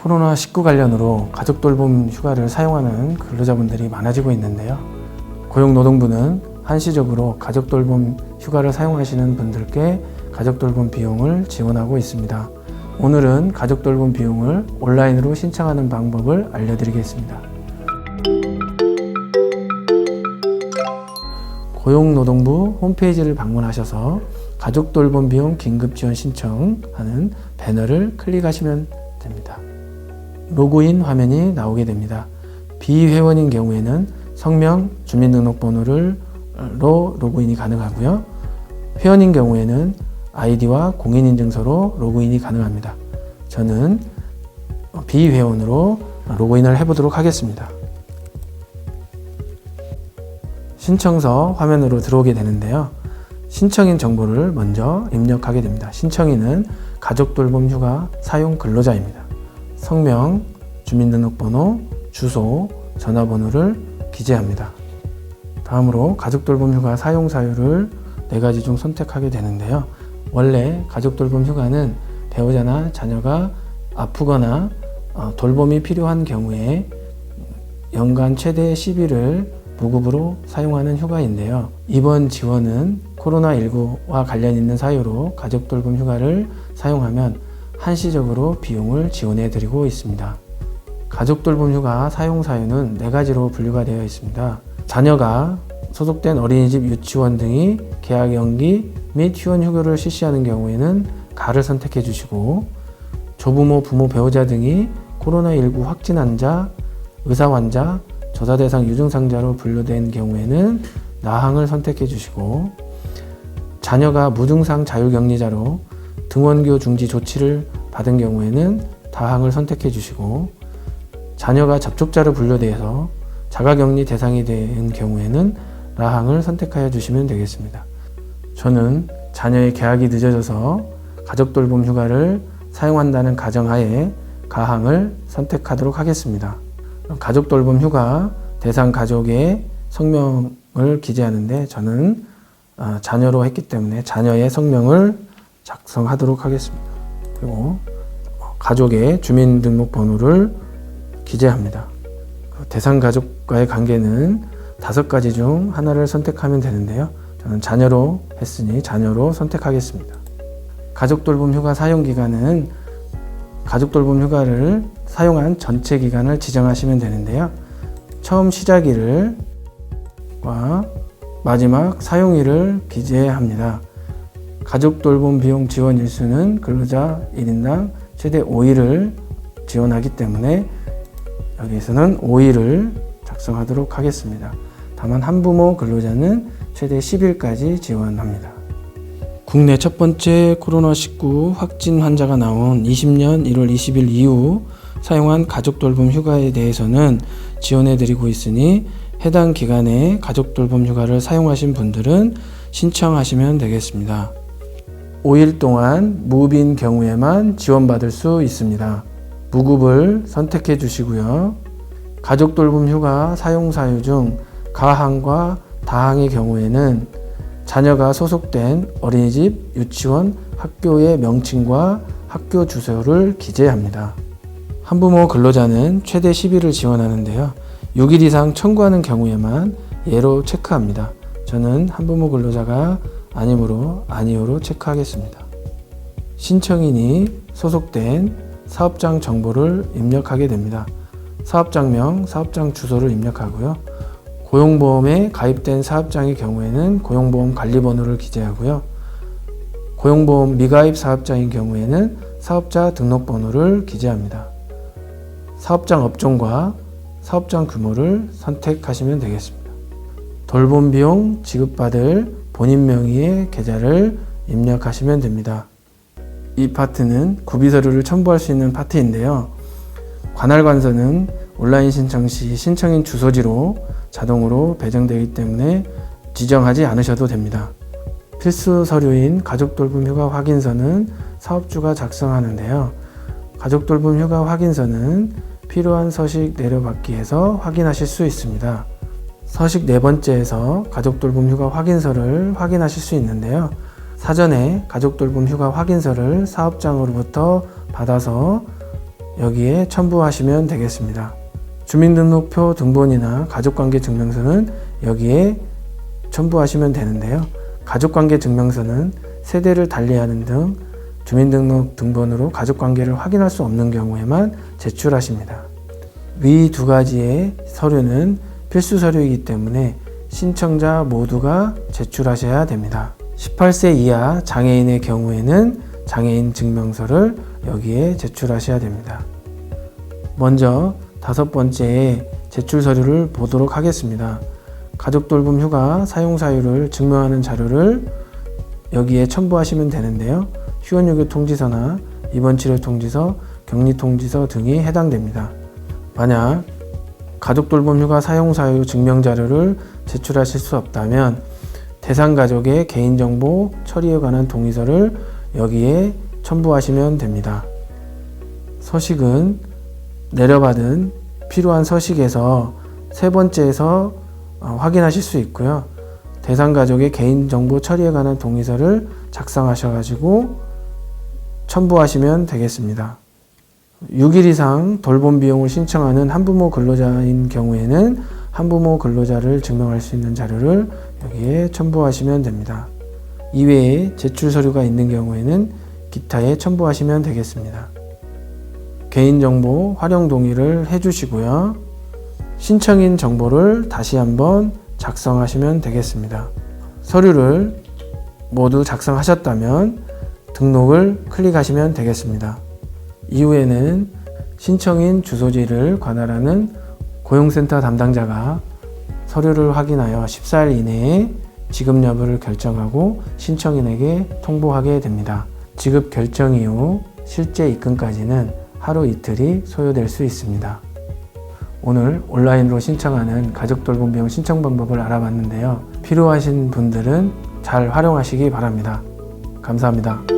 코로나19 관련으로 가족돌봄 휴가를 사용하는 근로자분들이 많아지고 있는데요. 고용노동부는 한시적으로 가족돌봄 휴가를 사용하시는 분들께 가족돌봄 비용을 지원하고 있습니다. 오늘은 가족돌봄 비용을 온라인으로 신청하는 방법을 알려드리겠습니다. 고용노동부 홈페이지를 방문하셔서 가족돌봄 비용 긴급지원 신청하는 배너를 클릭하시면 됩니다. 로그인 화면이 나오게 됩니다. 비회원인 경우에는 성명, 주민등록번호로 로그인이 가능하고요. 회원인 경우에는 아이디와 공인인증서로 로그인이 가능합니다. 저는 비회원으로 로그인을 해보도록 하겠습니다. 신청서 화면으로 들어오게 되는데요. 신청인 정보를 먼저 입력하게 됩니다. 신청인은 가족돌봄 휴가 사용 근로자입니다. 성명, 주민등록번호, 주소, 전화번호를 기재합니다. 다음으로 가족돌봄 휴가 사용 사유를 4가지 중 선택하게 되는데요. 원래 가족돌봄 휴가는 배우자나 자녀가 아프거나 돌봄이 필요한 경우에 연간 최대 10일을 무급으로 사용하는 휴가인데요. 이번 지원은 코로나19와 관련 있는 사유로 가족돌봄 휴가를 사용하면 한시적으로 비용을 지원해 드리고 있습니다. 가족돌봄 휴가 사용 사유는 4가지로 분류가 되어 있습니다. 자녀가 소속된 어린이집, 유치원 등이 계약 연기 및 휴원 휴교를 실시하는 경우에는 가를 선택해 주시고, 조부모, 부모, 배우자 등이 코로나19 확진 환자, 의사 환자, 조사 대상 유증상자로 분류된 경우에는 나항을 선택해 주시고, 자녀가 무증상 자율격리자로 등원교 중지 조치를 받은 경우에는 다항을 선택해 주시고, 자녀가 접촉자로 분류되어서 자가격리 대상이 된 경우에는 라항을 선택하여 주시면 되겠습니다. 저는 자녀의 계약이 늦어져서 가족돌봄 휴가를 사용한다는 가정하에 가항을 선택하도록 하겠습니다. 가족돌봄 휴가 대상 가족의 성명을 기재하는데 저는 자녀로 했기 때문에 자녀의 성명을 작성하도록 하겠습니다. 그리고 가족의 주민등록번호를 기재합니다. 대상 가족과의 관계는 5가지 중 하나를 선택하면 되는데요. 저는 자녀로 했으니 자녀로 선택하겠습니다. 가족돌봄 휴가 사용 기간은 가족돌봄 휴가를 사용한 전체 기간을 지정하시면 되는데요. 처음 시작일과 마지막 사용일을 기재합니다. 가족돌봄 비용 지원 일수는 근로자 1인당 최대 5일을 지원하기 때문에 여기에서는 5일을 작성하도록 하겠습니다. 다만 한부모 근로자는 최대 10일까지 지원합니다. 국내 첫 번째 코로나19 확진 환자가 나온 20년 1월 20일 이후 사용한 가족돌봄 휴가에 대해서는 지원해드리고 있으니 해당 기간에 가족돌봄 휴가를 사용하신 분들은 신청하시면 되겠습니다. 5일 동안 무급인 경우에만 지원받을 수 있습니다. 무급을 선택해 주시고요. 가족돌봄 휴가 사용 사유 중 가항과 다항의 경우에는 자녀가 소속된 어린이집, 유치원, 학교의 명칭과 학교 주소를 기재합니다. 한부모 근로자는 최대 10일을 지원하는데요. 6일 이상 청구하는 경우에만 예로 체크합니다. 저는 한부모 근로자가 아니므로 아니오로 체크하겠습니다. 신청인이 소속된 사업장 정보를 입력하게 됩니다. 사업장명, 사업장 주소를 입력하고요. 고용보험에 가입된 사업장의 경우에는 고용보험 관리번호를 기재하고요. 고용보험 미가입 사업장인 경우에는 사업자 등록번호를 기재합니다. 사업장 업종과 사업장 규모를 선택하시면 되겠습니다. 돌봄 비용 지급받을 본인 명의의 계좌를 입력하시면 됩니다. 이 파트는 구비서류를 첨부할 수 있는 파트인데요. 관할관서는 온라인 신청 시 신청인 주소지로 자동으로 배정되기 때문에 지정하지 않으셔도 됩니다. 필수 서류인 가족돌봄 휴가 확인서는 사업주가 작성하는데요. 가족돌봄 휴가 확인서는 필요한 서식 내려받기에서 확인하실 수 있습니다. 서식 4번째에서 가족돌봄 휴가 확인서를 확인하실 수 있는데요. 사전에 가족돌봄 휴가 확인서를 사업장으로부터 받아서 여기에 첨부하시면 되겠습니다. 주민등록표 등본이나 가족관계증명서는 여기에 첨부하시면 되는데요. 가족관계증명서는 세대를 달리하는 등 주민등록 등본으로 가족관계를 확인할 수 없는 경우에만 제출하십니다. 위 두 가지의 서류는 필수 서류이기 때문에 신청자 모두가 제출하셔야 됩니다. 18세 이하 장애인의 경우에는 장애인 증명서를 여기에 제출하셔야 됩니다. 먼저 5번째 제출 서류를 보도록 하겠습니다. 가족돌봄 휴가 사용 사유를 증명하는 자료를 여기에 첨부하시면 되는데요. 휴원유교 통지서나 입원치료 통지서, 격리 통지서 등이 해당됩니다. 만약 가족돌봄 휴가 사용 사유 증명 자료를 제출하실 수 없다면 대상 가족의 개인정보 처리에 관한 동의서를 여기에 첨부하시면 됩니다. 서식은 내려받은 필요한 서식에서 세 번째에서 확인하실 수 있고요. 대상 가족의 개인정보 처리에 관한 동의서를 작성하셔가지고 첨부하시면 되겠습니다. 6일 이상 돌봄 비용을 신청하는 한부모 근로자인 경우에는 한부모 근로자를 증명할 수 있는 자료를 여기에 첨부하시면 됩니다. 이외에 제출 서류가 있는 경우에는 기타에 첨부하시면 되겠습니다. 개인정보 활용 동의를 해주시고요. 신청인 정보를 다시 한번 작성하시면 되겠습니다. 서류를 모두 작성하셨다면 등록을 클릭하시면 되겠습니다. 이후에는 신청인 주소지를 관할하는 고용센터 담당자가 서류를 확인하여 14일 이내에 지급 여부를 결정하고 신청인에게 통보하게 됩니다. 지급 결정 이후 실제 입금까지는 하루 이틀이 소요될 수 있습니다. 오늘 온라인으로 신청하는 가족돌봄 비용 신청 방법을 알아봤는데요. 필요하신 분들은 잘 활용하시기 바랍니다. 감사합니다.